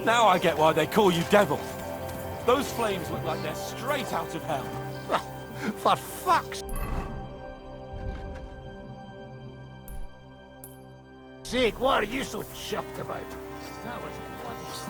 Now I get why they call you devils. Those flames look like they're straight out of hell. For fuck's sake, what are you so chuffed about? That was bloody slow.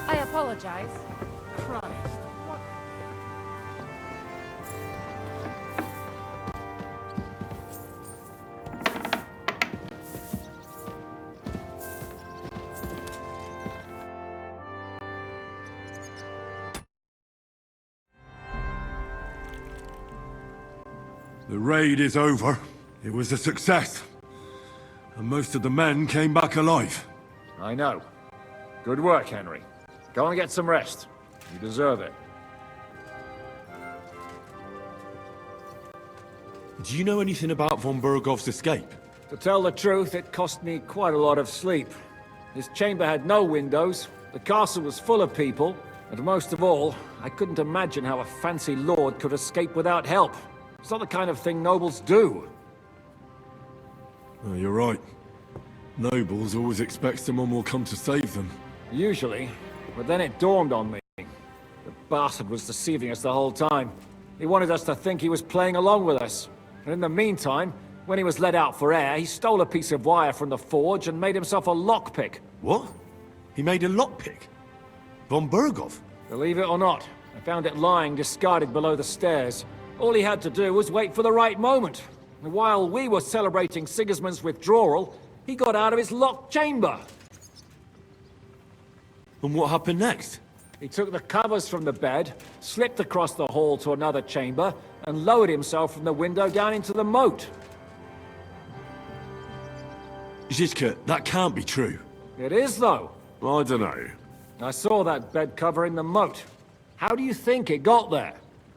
I apologize. Christ, what? The raid is over. It was a success. And most of the men came back alive. I know. Good work, Henry. Go and get some rest. You deserve it. Do you know anything about von Bergov's escape? To tell the truth, it cost me quite a lot of sleep. His chamber had no windows, the castle was full of people, and most of all, I couldn't imagine how a fancy lord could escape without help. It's not the kind of thing nobles do. Oh, you're right. Nobles always expect someone will come to save them. Usually, but then it dawned on me. The bastard was deceiving us the whole time. He wanted us to think he was playing along with us. And in the meantime, when he was let out for air, he stole a piece of wire from the forge and made himself a lockpick. What? He made a lockpick? Von Bergov? Believe it or not, I found it lying discarded below the stairs. All he had to do was wait for the right moment. And while we were celebrating Sigismund's withdrawal, he got out of his locked chamber. And what happened next? He took the covers from the bed, slipped across the hall to another chamber, and lowered himself from the window down into the moat. Zizka, that can't be true. It is, though. I don't know. I saw that bed cover in the moat. How do you think it got there?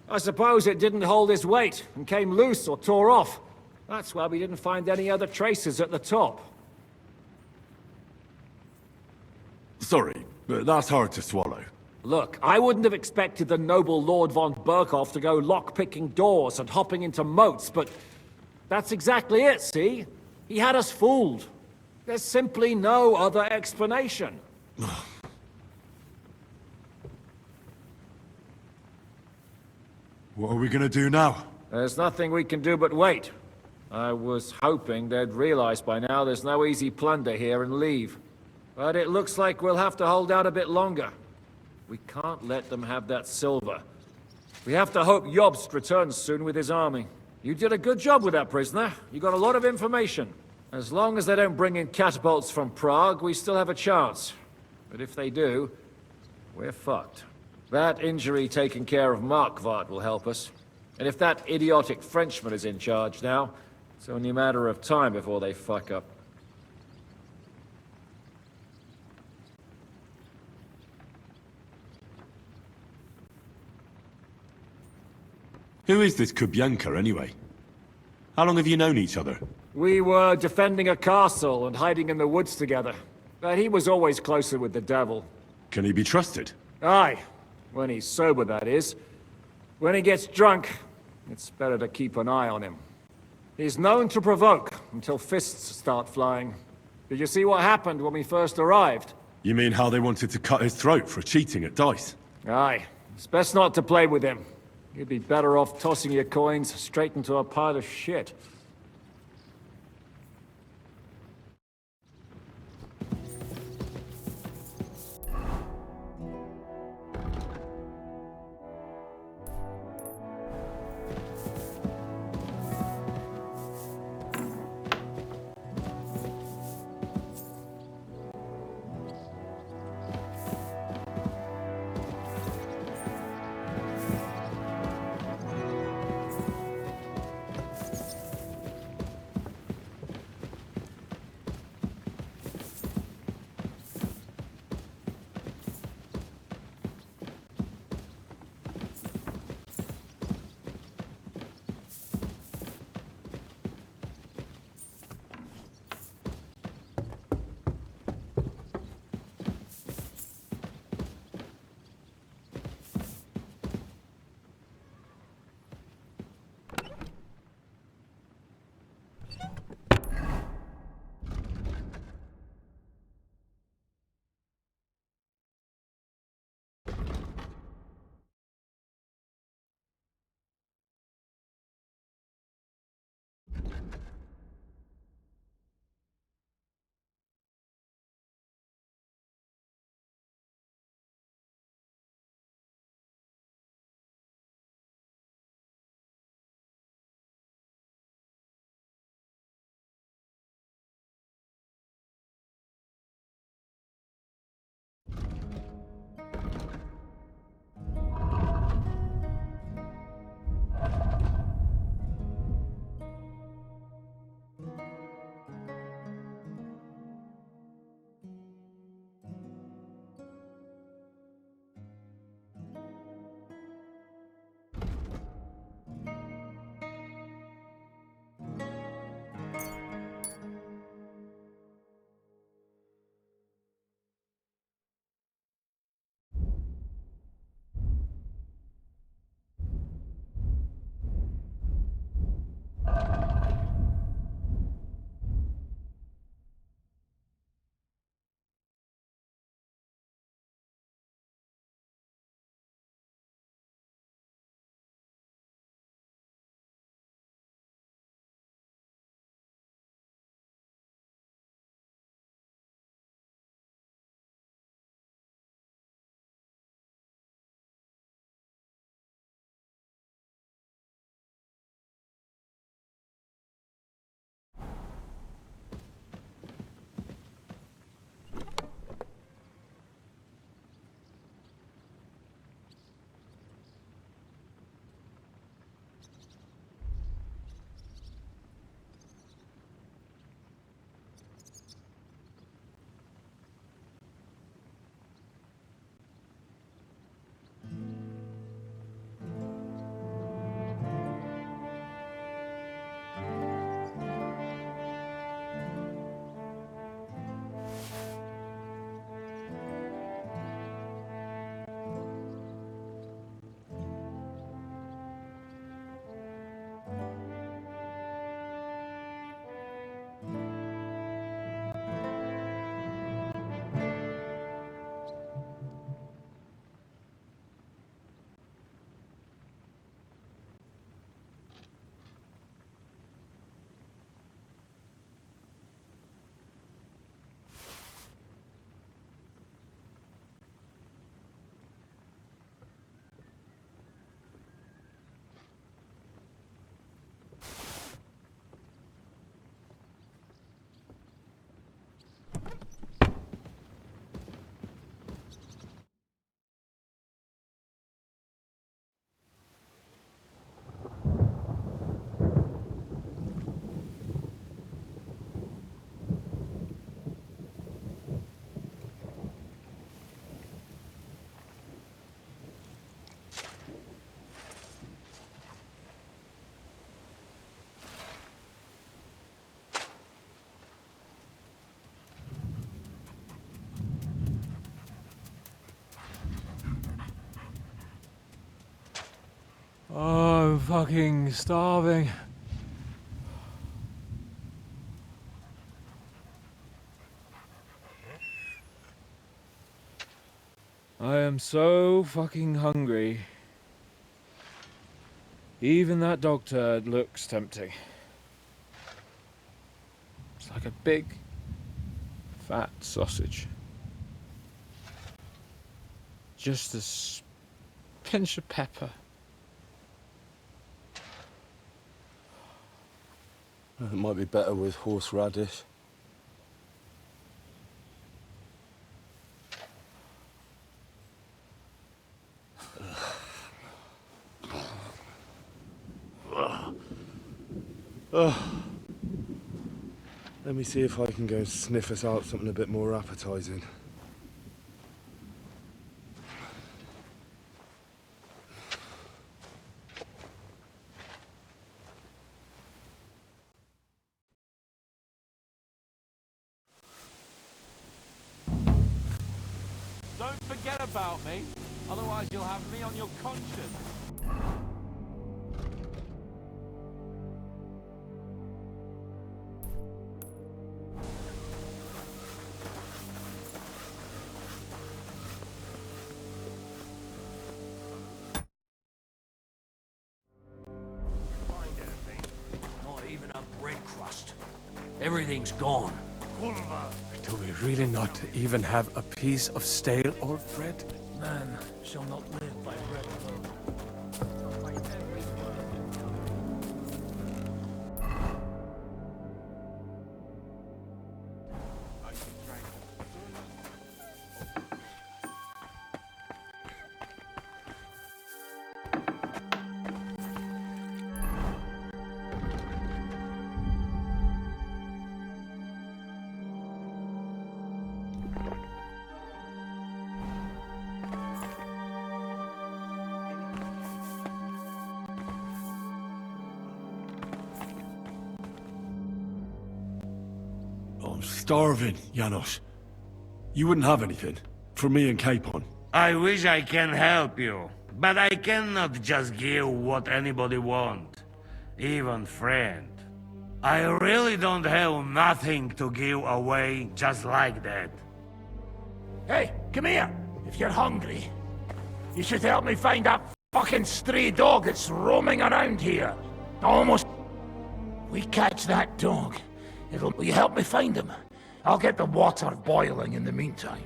I suppose it didn't hold his weight and came loose or tore off. That's why we didn't find any other traces at the top. Sorry, but that's hard to swallow. Look, I wouldn't have expected the noble Lord von Berkhoff to go lock-picking doors and hopping into moats, but that's exactly it, see? He had us fooled. There's simply no other explanation. What are we gonna do now? There's nothing we can do but wait. I was hoping they'd realize by now there's no easy plunder here and leave. But it looks like we'll have to hold out a bit longer. We can't let them have that silver. We have to hope Jobst returns soon with his army. You did a good job with that prisoner. You got a lot of information. As long as they don't bring in catapults from Prague, we still have a chance. But if they do, we're fucked. That injury taken care of Markvart will help us. And if that idiotic Frenchman is in charge now, it's only a matter of time before they fuck up. Who is this Kubyanka, anyway? How long have you known each other? We were defending a castle and hiding in the woods together. But he was always closer with the devil. Can he be trusted? Aye. When he's sober, that is. When he gets drunk, it's better to keep an eye on him. He's known to provoke until fists start flying. Did you see what happened when we first arrived? You mean how they wanted to cut his throat for cheating at dice? Aye. It's best not to play with him. You'd be better off tossing your coins straight into a pile of shit. Oh, I'm fucking starving. I am so fucking hungry. Even that dog turd looks tempting. It's like a big, fat sausage. Just a pinch of pepper. It might be better with horseradish. Let me see if I can go sniff us out something a bit more appetizing. Don't forget about me, otherwise you'll have me on your conscience. lost. Everything's gone. Do we really not even have a piece of stale old bread? Man shall not live by bread alone. I'm starving, Janos. You wouldn't have anything? For me and Capon? I wish I can help you, but I cannot just give what anybody want, even friend. I really don't have nothing to give away just like that. Hey, come here! If you're hungry, you should help me find that fucking stray dog that's roaming around here. Almost... We catch that dog. Will you help me find him? I'll get the water boiling in the meantime.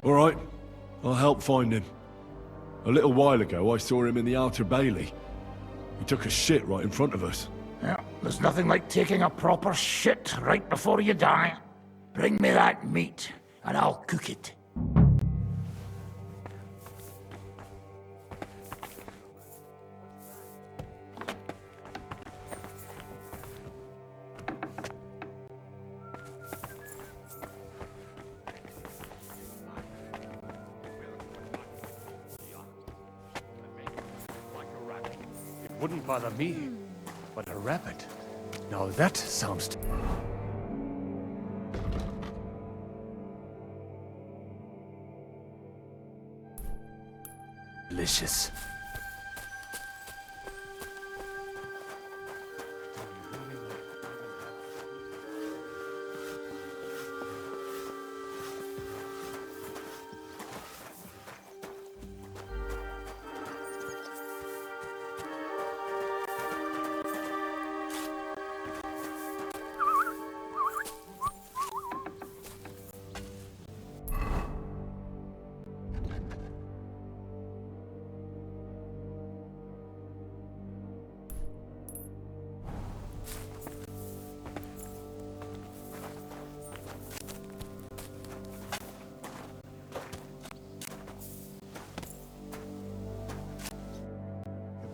All right, I'll help find him. A little while ago, I saw him in the Outer Bailey. He took a shit right in front of us. Yeah, there's nothing like taking a proper shit right before you die. Bring me that meat, and I'll cook it. Wouldn't bother me, but a rabbit. Now that sounds... delicious.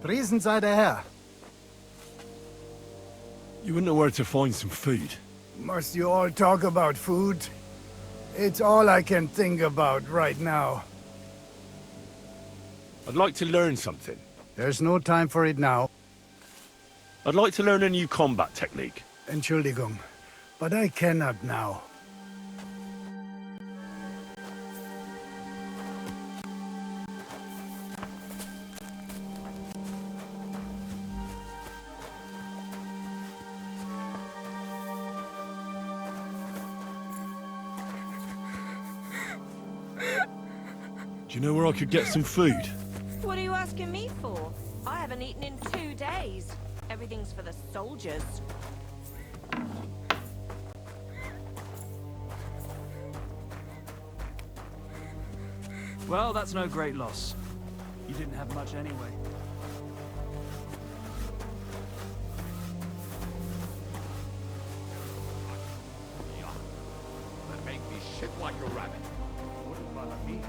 Priesen sei der Herr. You wouldn't know where to find some food. Must you all talk about food? It's all I can think about right now. I'd like to learn something. There's no time for it now. I'd like to learn a new combat technique. Entschuldigung, but I cannot now. Do you know where I could get some food? What are you asking me for? I haven't eaten in 2 days. Everything's for the soldiers. Well, that's no great loss. You didn't have much anyway. That make me shit like a rabbit. Wouldn't bother me,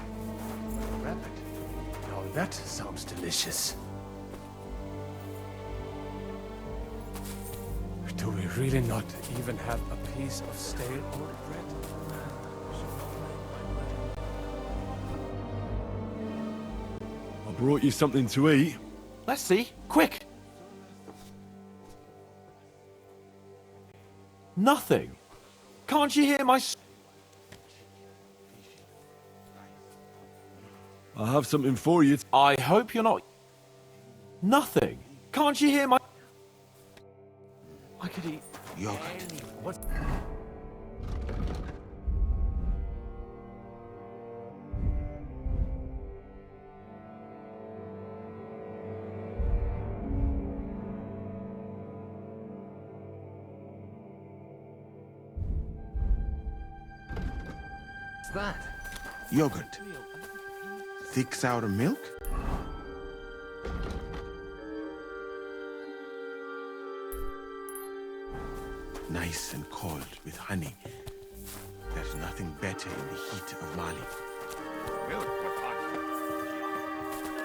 but a rabbit. Now that sounds delicious. Do we really not even have a piece of stale old bread? I brought you something to eat. Let's see. Quick! Nothing. Can't you hear my... I have something for you. I hope you're not... Nothing. Can't you hear my... I could eat... Yogurt. What? What's that? Yogurt. Thick sour milk? Nice and cold with honey. There's nothing better in the heat of Mali. Milk with honey.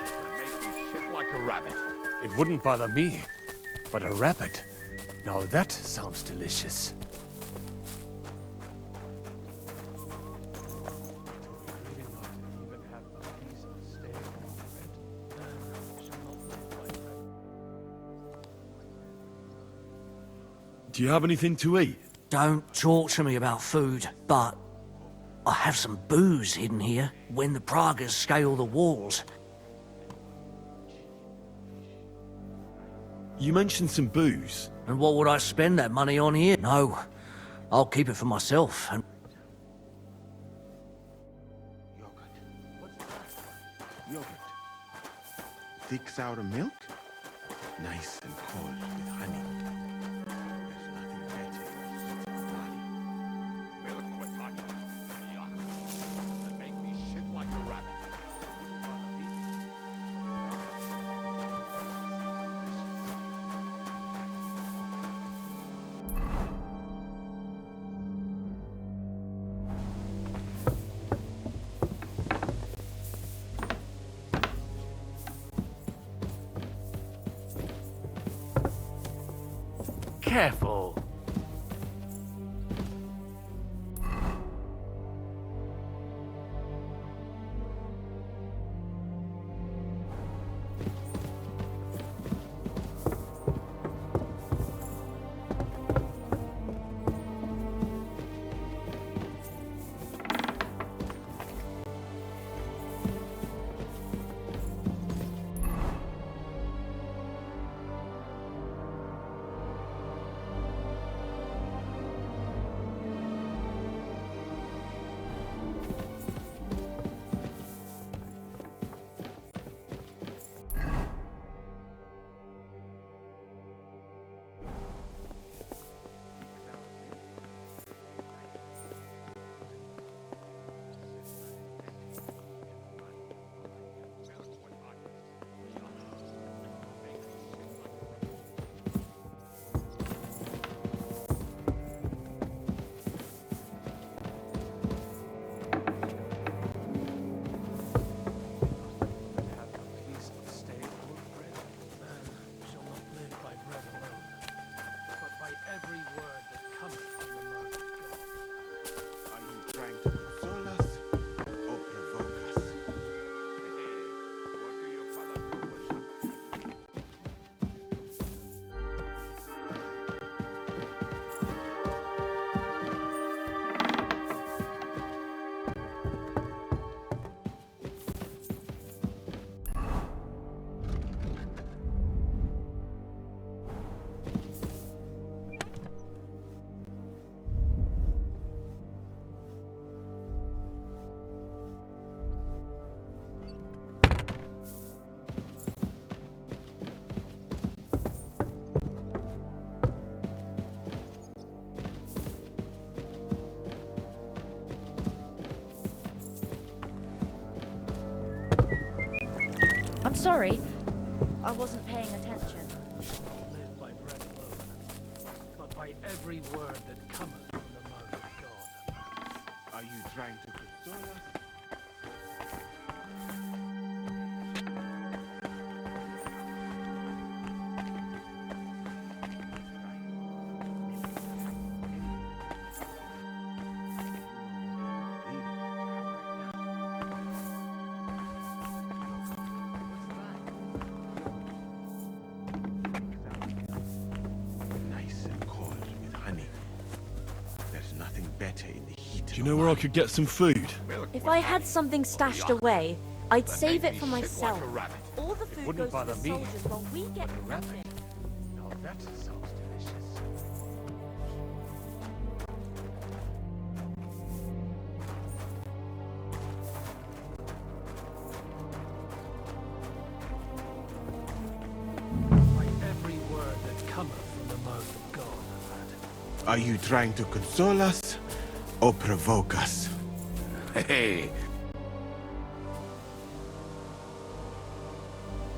It'll make me shit like a rabbit. It wouldn't bother me, but a rabbit. Now that sounds delicious. Do you have anything to eat? Don't talk to me about food, but I have some booze hidden here when the Pragas scale the walls. You mentioned some booze. And what would I spend that money on here? No, I'll keep it for myself. And Yogurt. Thick sour milk? Nice and cold with honey. There's nothing better in the heat of Mali. Milk with honey. Yuck. It'll make me shit like a rabbit. Careful. Trying to console us or provoke us? What do you fellas do? I'm sorry. I wasn't paying attention. Live by bread alone, but by every word that cometh from the mouth of God. Are you trying to console us? Nice and cold with honey. There's nothing better in the heat. Do you know where I could get some food? If I had something stashed away, I'd save it for myself. All the food wouldn't goes to bother the me, soldiers while we get nothing. Now that sounds delicious. By every word that cometh from the mouth of God, lad. Are you trying to console us or provoke us? Hey,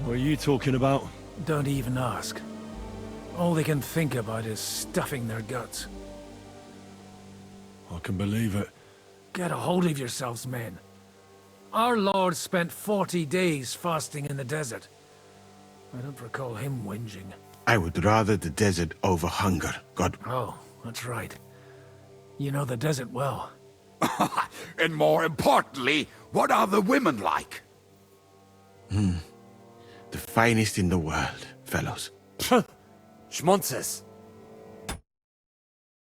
What are you talking about? don't even ask. All they can think about is stuffing their guts. I can believe it. Get a hold of yourselves, men. Our Lord spent 40 days fasting in the desert. I don't recall him whinging. I would rather the desert over hunger, God. Oh, that's right. You know the desert well. And more importantly, what are the women like? The finest in the world, fellows. Schmonzes.